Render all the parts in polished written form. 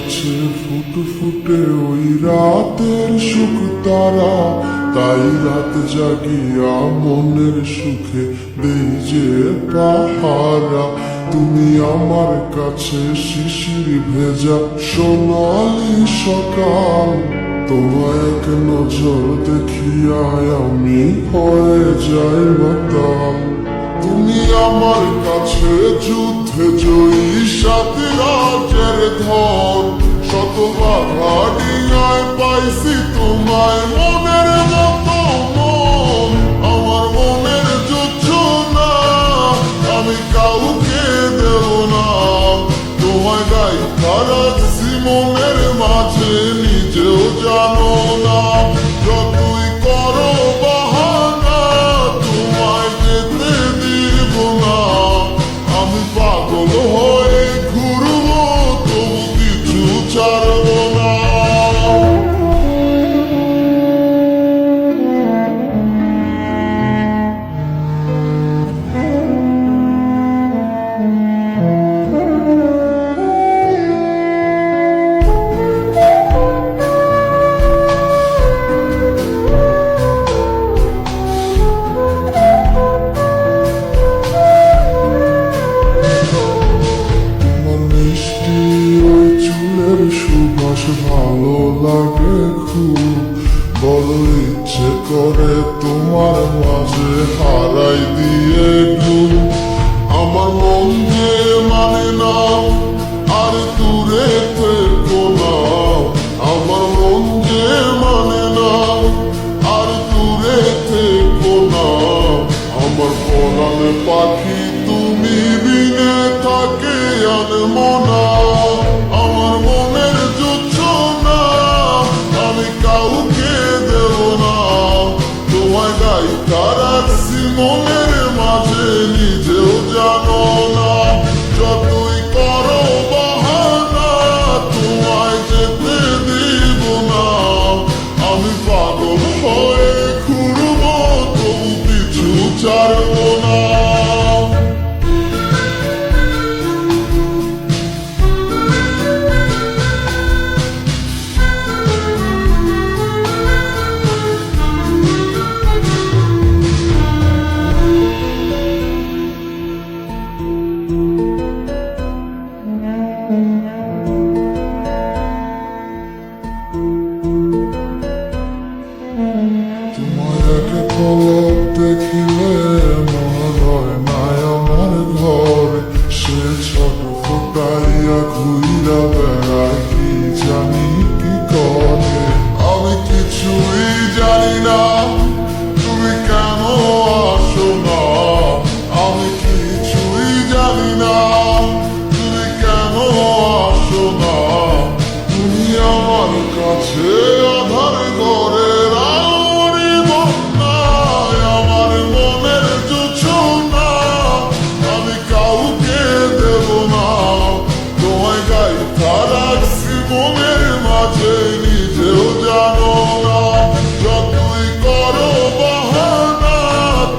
আছে ফুটফুটে ওই রাতের সুখ তারা, তাই রাত জাগিয়া মনের সুখে দেই যে পাহারা। তুমি আমার কাছে শিশির ভেজা সোনালি সকাল, তোমায় এক নজর দেখিয়ায় আমি হয়ে যাই মাতাল। তুমি আমার কাছে যুদ্ধে জয়ী সাত রাজের ধন, শত বাধা ডিঙায় পাইছি তোমায় মনের মতো মন। আমার মনের যুদ্ধ না আমি কাউকে দেব না, তোমায় গাইথা রাখছি মনের মাঝে নিজেও জানো না। যতই করো বাহানা তোমায় যেতে দিব না, আমি পাগল হয়ে ঘুরবো তবু কিছু ছাড়বো না। সুবাস ভালো লাগে খুব, বড় ইচ্ছে করে তোমার মাঝে হারাই দিয়ে ডুব। আমার মন যে মানে না আর দূরে থেকো না, আমার মন যে মানে না আর দূরে থেকো না। আমার পরাণে পাখি তুমি বিনে থাকে আনমো না, আমার মনের যুদ্ধ না আমি কাউকে দেব না। তোমায় গাইথা রাখছি মনের মাঝে নিজেও জানো না। যতই করো বাহানা তোমায় যেতে দিব না, আমি পাগল হয়ে ঘুরবো তবু কিছু ছাড়বো না। তোমায় এক পলক দেখিলে মনে হয় নাই আমার ঘরে, সে ছোট ফোটাইয়া ঘুইরা বেড়ায় কি জানি কি করে। আমি কিছুই জানি না তুমি কেন আসো না, আমি কিছুই জানি না তুমি কেন আসো না। তুমি আমার কাছে আধার ঘরে মনের মাঝে নিজেও জানো না। যতই করো বাহানা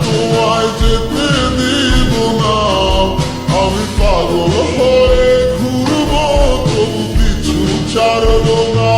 তোমায় যেতে দিব না, আমি পাগল হয়ে ঘুরবো তবু কিছু ছাড়বো না।